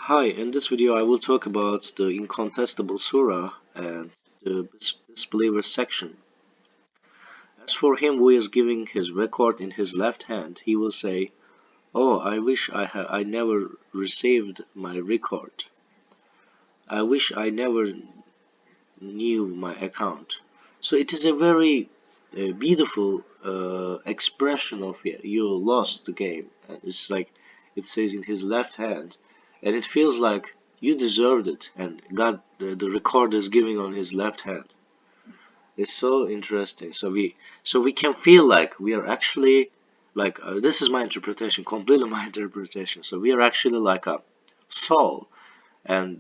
Hi, in this video I will talk about the Incontestable Surah and the disbeliever section. As for him who is giving his record in his left hand, he will say, "Oh, I wish I never received my record. I wish I never knew my account." So it is a very beautiful expression of you lost the game. And it's like it says in his left hand, and it feels like you deserved it, and God, the record is giving on his left hand. It's so interesting. So we can feel like we are actually like this is my interpretation, completely my interpretation. So we are actually like a soul, and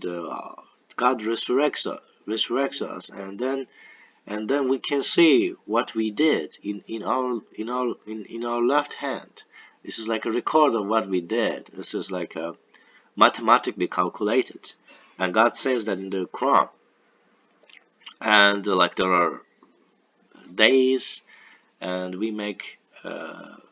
God resurrects us, and then we can see what we did in our left hand. This is like a record of what we did. This is like mathematically calculated, and God says that in the Quran. And like there are days, and we make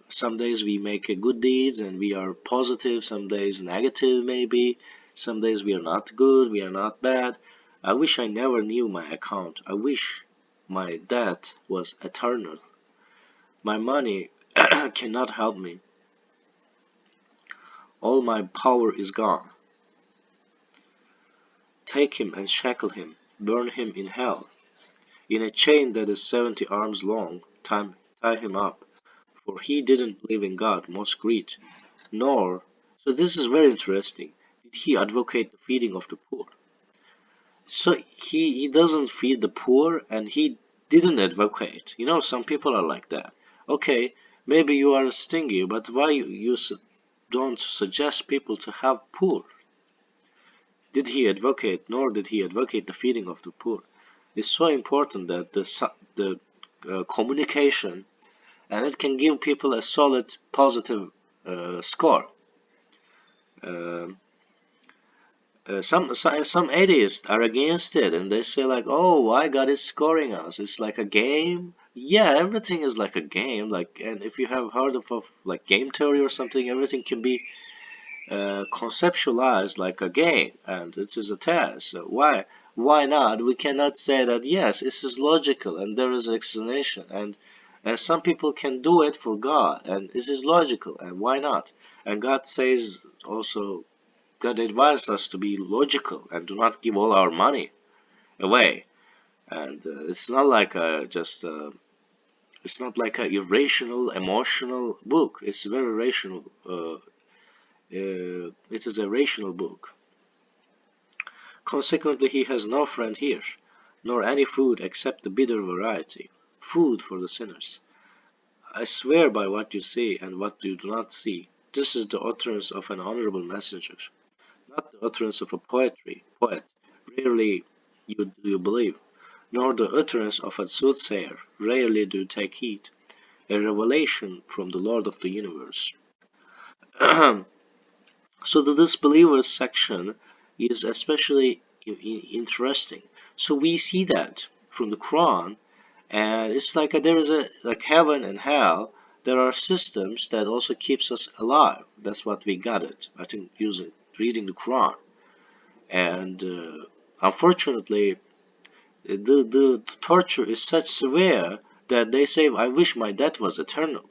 some days we make good deeds and we are positive. Some days negative maybe. Some days we are not good. We are not bad. I wish I never knew my account. I wish my debt was eternal. My money cannot help me. All my power is gone. Take him and shackle him. Burn him in hell. In a chain that is 70 arms long, tie him up. For he didn't believe in God, most great, nor. So this is very interesting. Did he advocate the feeding of the poor? So he doesn't feed the poor, and he didn't advocate. Some people are like that. Okay, maybe you are stingy, but why you don't suggest people to have poor? Did he advocate? Nor did he advocate the feeding of the poor. It's so important that the communication, and it can give people a solid positive score. Um some atheists are against it, and they say like, "Oh, why God is scoring us? It's like a game." Yeah, everything is like a game. Like, and if you have heard of like game theory or something, everything can be conceptualized like a game, and it is a test. So why not? We cannot say that yes, this is logical and there is an explanation, and some people can do it for God, and this is logical, and why not? And God says also, God advised us to be logical and do not give all our money away. And it's not like it's not like a irrational, emotional book. It's very rational. It is a rational book. Consequently, he has no friend here, nor any food except the bitter variety, food for the sinners. I swear by what you see and what you do not see. This is the utterance of an honorable messenger, not the utterance of a poet. Rarely do you believe, nor the utterance of a soothsayer. Rarely do you take heed. A revelation from the Lord of the universe. So the disbelievers section is especially interesting. So we see that from the Quran, and it's like there is a like heaven and hell. There are systems that also keeps us alive. That's what we got it. I think using reading the Quran, and unfortunately, the torture is such severe that they say, "I wish my death was eternal,"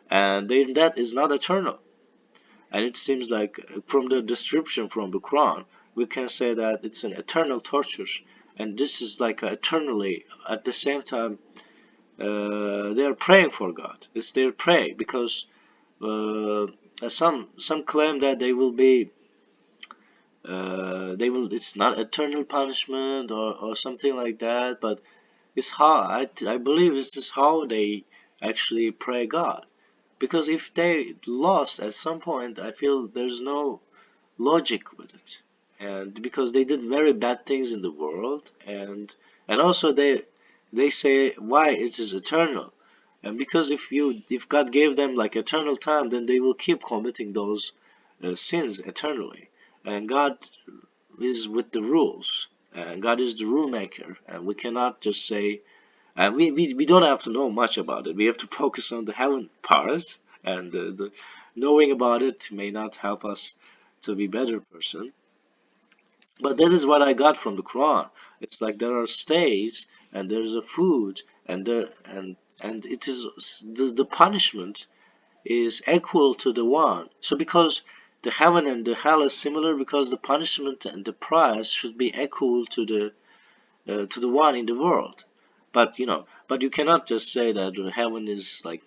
and their death is not eternal. And it seems like from the description from the Quran, we can say that it's an eternal torture, and this is like eternally. At the same time, they are praying for God. It's their pray because some claim that it's not eternal punishment or something like that, but it's how I believe this is how they actually pray God. Because if they lost at some point, I feel there's no logic with it, and because they did very bad things in the world, and also they say why it is eternal, and because if God gave them like eternal time, then they will keep committing those sins eternally, and God is with the rules, and God is the rule maker, and we cannot just say, and we don't have to know much about it. We have to focus on the heaven part, and the knowing about it may not help us to be better person. But that is what I got from the Quran. It's like there are stays and there's a food and it is the punishment is equal to the one. So because the heaven and the hell is similar, because the punishment and the price should be equal to the one in the world. But but you cannot just say that the heaven is like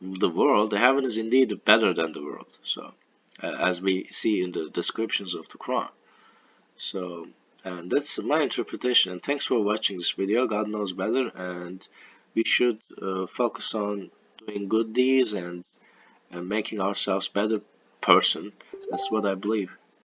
the world. The heaven is indeed better than the world. So as we see in the descriptions of the Quran. So and that's my interpretation. And thanks for watching this video. God knows better, and we should focus on doing good deeds and making ourselves better person. That's what I believe.